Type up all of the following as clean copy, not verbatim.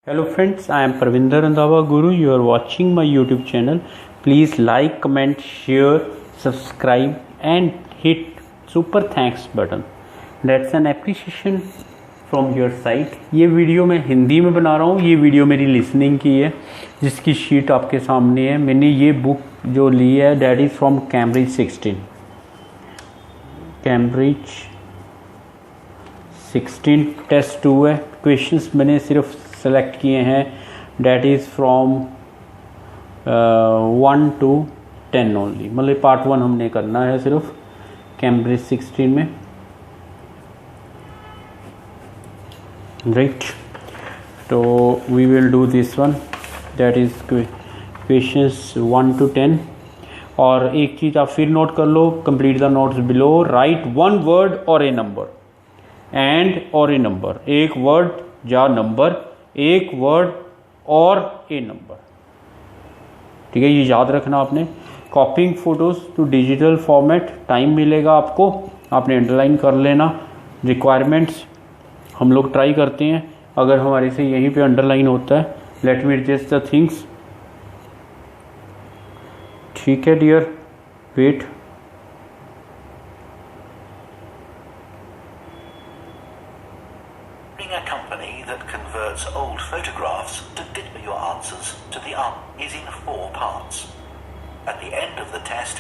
Hello friends, I am Parvinder Randhawa Guru. You are watching my YouTube channel. Please like, comment, share, subscribe and hit super thanks button. That's an appreciation from your side. ये video मैं हिंदी में बना रहा हूँ. ये video मेरी listening की है जिसकी शीट आपके सामने है. मैंने ये बुक जो ली है that is from Cambridge 16 test 2 है. क्वेश्चंस मैंने सिर्फ सेलेक्ट किए हैं that is from 1 to 10 only. मतलब पार्ट 1 हमने करना है सिर्फ कैम्ब्रिज 16 में, राइट. तो we will do this one that is questions 1 to 10. और एक चीज़ आप फिर नोट कर लो, complete the notes below. Write one word और ए नंबर एंड और ए नंबर. एक वर्ड या नंबर, एक वर्ड और ए नंबर. ठीक है, ये याद रखना आपने. Copying photos to digital format time मिलेगा आपको, आपने अंडरलाइन कर लेना. रिक्वायरमेंट्स हम लोग ट्राई करते हैं, अगर हमारे से यहीं पे अंडरलाइन होता है. Let me adjust the things. ठीक है dear, wait. A company that converts old photographs to your answers to the is in 4 parts. At the end of the test,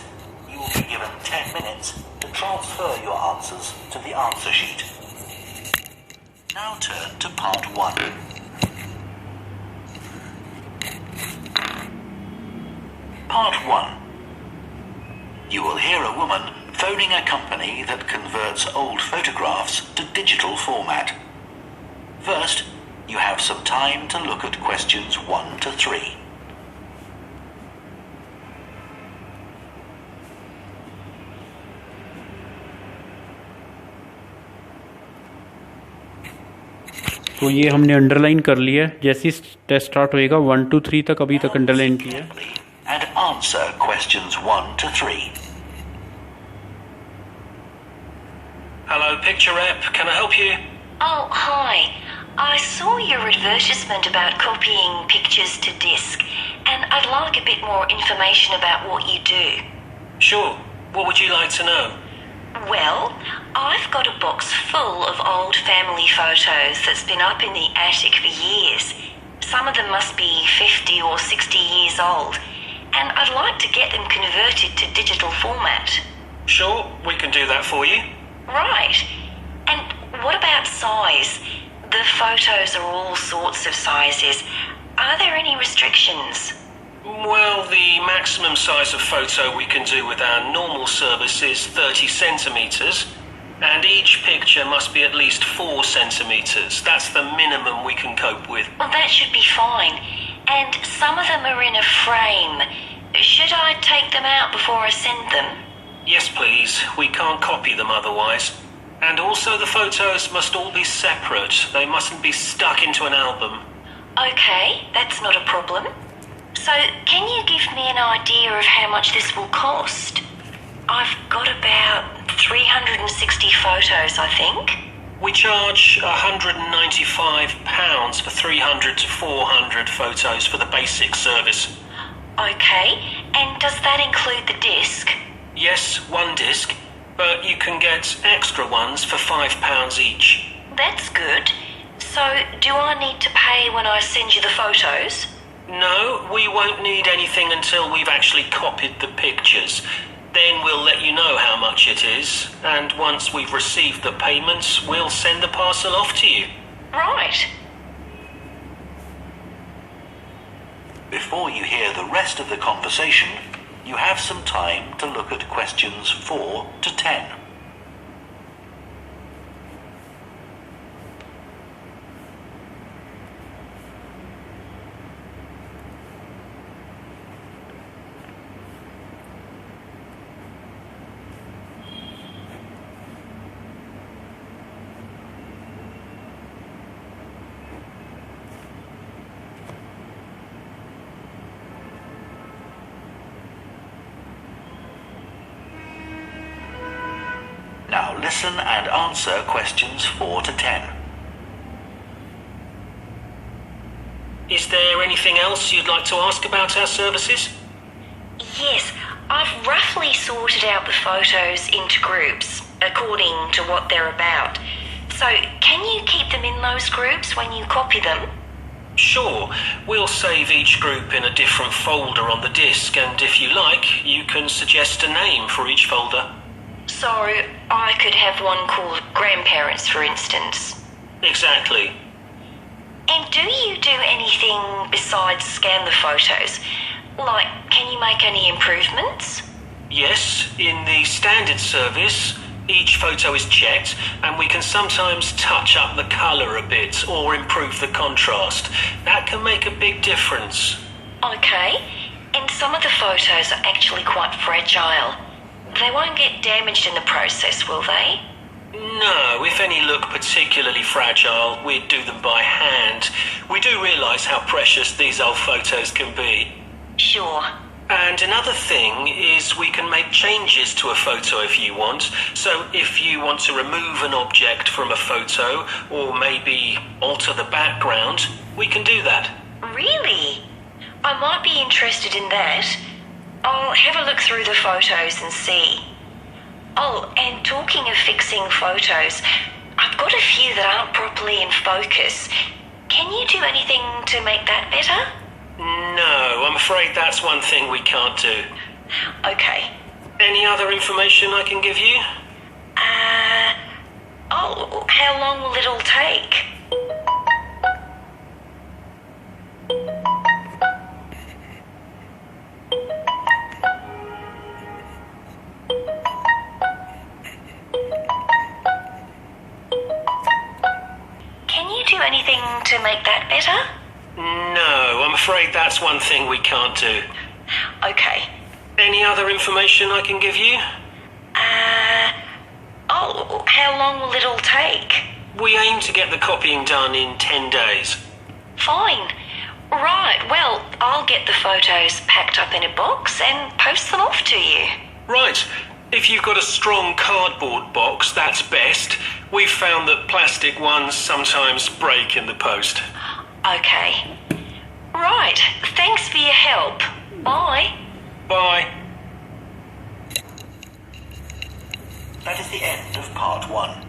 you will be given 10 minutes to transfer your answers to the answer sheet. Now turn to part 1. Part 1. You will hear a woman phoning a company that converts old photographs to digital format. First, you have some time to look at questions 1 to 3. तो ये हमने underline कर लिया है. जैसे ही test start होएगा 1 to 3 तक अभी तक अंडरलाइन किया है. And answer questions 1 to 3. Hello, Picture Rep. Can I help you? Oh, hi. I saw your advertisement about copying pictures to disk, and I'd like a bit more information about what you do. Sure. What would you like to know? Well, I've got a box full of old family photos that's been up in the attic for years. Some of them must be 50 or 60 years old, and I'd like to get them converted to digital format. Sure, we can do that for you. Right. And what about size? The photos are all sorts of sizes. Are there any restrictions? Well, the maximum size of photo we can do with our normal service is 30 centimetres, and each picture must be at least 4 centimetres. That's the minimum we can cope with. Well, that should be fine. And some of them are in a frame. Should I take them out before I send them? Yes, please. We can't copy them otherwise. And also the photos must all be separate. They mustn't be stuck into an album. Okay, that's not a problem. So, can you give me an idea of how much this will cost? I've got about 360 photos, I think. We charge £195 for 300 to 400 photos for the basic service. Okay, and does that include the disc? Yes, one disc. But you can get extra ones for £5 each. That's good. So, do I need to pay when I send you the photos? No, we won't need anything until we've actually copied the pictures. Then we'll let you know how much it is, and once we've received the payments, we'll send the parcel off to you. Right. Before you hear the rest of the conversation, you have some time to look at questions 4 to 10. Now listen and answer questions 4 to 10. Is there anything else you'd like to ask about our services? Yes, I've roughly sorted out the photos into groups according to what they're about. So, can you keep them in those groups when you copy them? Sure, we'll save each group in a different folder on the disk, and if you like, you can suggest a name for each folder. So, I could have one called Grandparents, for instance. Exactly. And do you do anything besides scan the photos? Like, can you make any improvements? Yes, in the standard service, each photo is checked, and we can sometimes touch up the colour a bit or improve the contrast. That can make a big difference. Okay, and some of the photos are actually quite fragile. They won't get damaged in the process, will they? No, if any look particularly fragile, we'd do them by hand. We do realise how precious these old photos can be. Sure. And another thing is we can make changes to a photo if you want. So if you want to remove an object from a photo or maybe alter the background, we can do that. Really? I might be interested in that. I'll have a look through the photos and see. Oh, and talking of fixing photos, I've got a few that aren't properly in focus. Can you do anything to make that better? No, I'm afraid that's one thing we can't do. Okay. Any other information I can give you? How long will it all take? Can you do anything to make that better? No, I'm afraid that's one thing we can't do. Okay. Any other information I can give you? How long will it all take? We aim to get the copying done in 10 days. Fine. Right, well, I'll get the photos packed up in a box and post them off to you. Right. If you've got a strong cardboard box, that's best. We've found that plastic ones sometimes break in the post. Okay. Right, thanks for your help. Bye. Bye. That is the end of part 1.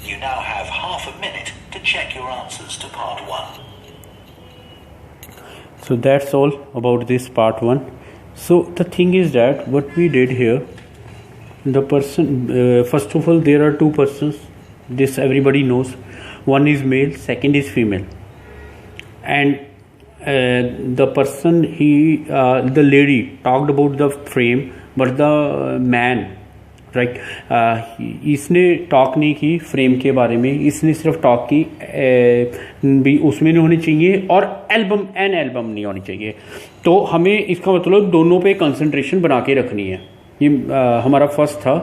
You now have half a minute to check your answers to part 1. So that's all about this part 1. So the thing is that what we did here, the person, first of all, there are two persons. This everybody knows. One is male, second is female. And the person, the lady talked about the frame, but the man, right, इसने talk नहीं की frame के बारे में, इसने सिर्फ talk की भी उसमें नहीं होनी चाहिए और एल्बम नहीं होनी चाहिए. तो हमें इसका मतलब दोनों पे कंसंट्रेशन बना के रखनी है. ये हमारा फर्स्ट था.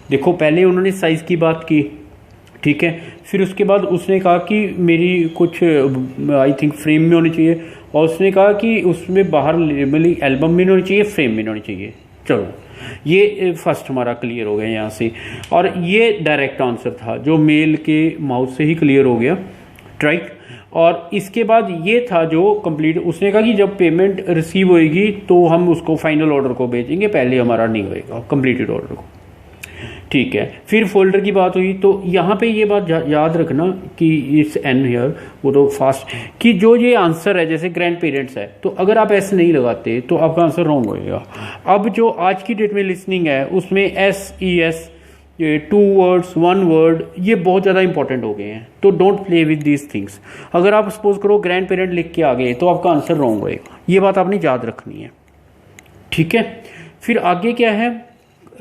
देखो पहले उन्होंने साइज़ की बात की, ठीक है, फिर उसके बाद उसने कहा कि मेरी कुछ आई थिंक फ्रेम में होनी चाहिए, और उसने कहा कि उसमें बाहर मतलब एल्बम में नहीं होनी चाहिए, फ्रेम में नहीं होनी चाहिए. चलो ये फर्स्ट हमारा क्लियर हो गया यहाँ से, और ये डायरेक्ट आंसर था जो मेल के माउथ से ही क्लियर हो गया, राइट. और इसके बाद ये था जो कंप्लीट, उसने कहा कि जब पेमेंट रिसीव होएगी तो हम उसको फाइनल ऑर्डर को भेजेंगे, पहले हमारा नहीं होएगा कंप्लीटेड ऑर्डर को, ठीक है. फिर फोल्डर की बात हुई, तो यहाँ पे ये बात याद रखना कि इट्स एन हियर, वो तो फास्ट कि जो ये आंसर है जैसे ग्रैंड पेरेंट्स है, तो अगर आप एस नहीं लगाते तो आपका आंसर रॉन्ग होएगा. अब जो आज की डेट में लिसनिंग है उसमें S E S, 2 words 1 word, ये बहुत ज़्यादा इंपॉर्टेंट हो गए हैं. तो don't play with these things. अगर आप सपोज करो ग्रैंड पेरेंट लिख के आ गए तो आपका आंसर रॉन्ग होएगा. ये बात आपने याद रखनी है, ठीक है. फिर आगे क्या है,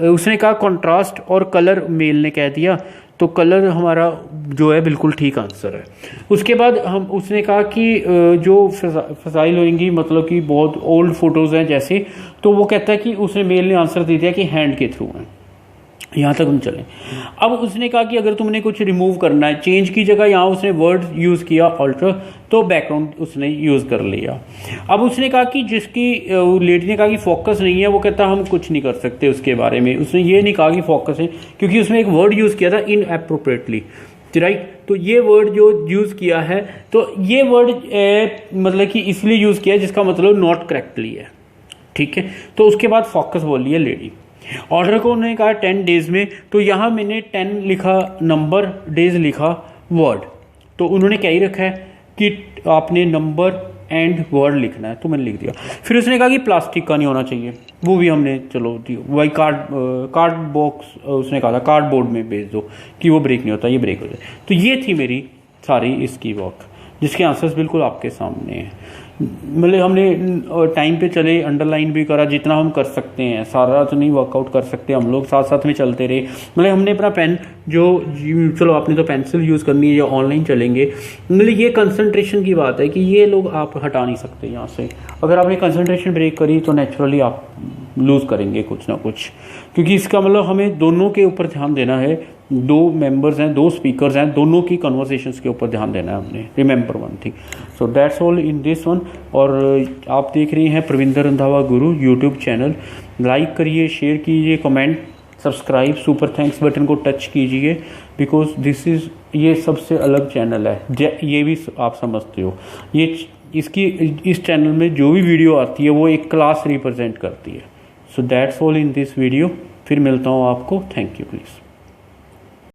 उसने कहा कंट्रास्ट और कलर, मेल ने कह दिया, तो कलर हमारा जो है बिल्कुल ठीक आंसर है. उसके बाद उसने कहा कि जो फसाइल होंगी मतलब कि बहुत ओल्ड फोटोज़ हैं जैसे, तो वो कहता है कि उसने मेल ने आंसर दे दिया कि हैंड के थ्रू हैं. यहाँ तक हम चलें. अब उसने कहा कि अगर तुमने कुछ रिमूव करना है, चेंज की जगह यहाँ उसने वर्ड यूज़ किया ऑल्टर, तो बैकग्राउंड उसने यूज़ कर लिया. अब उसने कहा कि जिसकी लेडी ने कहा कि फोकस नहीं है, वो कहता हम कुछ नहीं कर सकते उसके बारे में. उसने ये नहीं कहा कि फोकस है, क्योंकि उसने एक वर्ड यूज़ किया था इन अप्रोप्रिएटली, राइट। तो ये वर्ड जो यूज़ किया है, तो ये वर्ड मतलब कि इसलिए यूज़ किया है जिसका मतलब नॉट करेक्टली है, ठीक है। तो उसके बाद फोकस बोली है लेडी। ऑर्डर को उन्होंने कहा 10 डेज में, तो यहाँ मैंने 10 लिखा नंबर, डेज लिखा वर्ड। तो उन्होंने क्या ही रखा है कि आपने नंबर एंड वर्ड लिखना है, तो मैंने लिख दिया। फिर उसने कहा कि प्लास्टिक का नहीं होना चाहिए, वो भी हमने चलो वही कार्ड बॉक्स उसने कहा था कार्डबोर्ड में भेज दो कि वो ब्रेक नहीं होता, ये ब्रेक हो जाए। तो ये थी मेरी सारी इसकी वर्क, जिसके आंसर्स बिल्कुल आपके सामने हैं। मतलब हमने टाइम पे चले, अंडरलाइन भी करा जितना हम कर सकते हैं, सारा तो नहीं वर्कआउट कर सकते हम लोग, साथ साथ में चलते रहे। मतलब हमने अपना पेन जो चलो आपने तो पेंसिल यूज़ करनी है या ऑनलाइन चलेंगे, मतलब ये कंसंट्रेशन की बात है कि ये लोग आप हटा नहीं सकते यहाँ से। अगर आपने कंसंट्रेशन ब्रेक करी तो नेचुरली आप लूज़ करेंगे कुछ ना कुछ, क्योंकि इसका मतलब हमें दोनों के ऊपर ध्यान देना है। 2 मेंबर्स हैं, 2 स्पीकर्स हैं, दोनों की कन्वर्सेशंस के ऊपर ध्यान देना है हमने। Remember one thing. So that's all in this one. और आप देख रहे हैं प्रविंदर रंधावा गुरु यूट्यूब चैनल। लाइक करिए, शेयर कीजिए, comment, subscribe, super thanks button को टच कीजिए, बिकॉज दिस इज़ ये सबसे अलग चैनल है, ये भी आप समझते हो। ये इसकी इस चैनल में जो भी वीडियो आती है वो एक क्लास रिप्रेजेंट करती है। So that's all in this video. फिर मिलता हूँ आपको। Thank you please.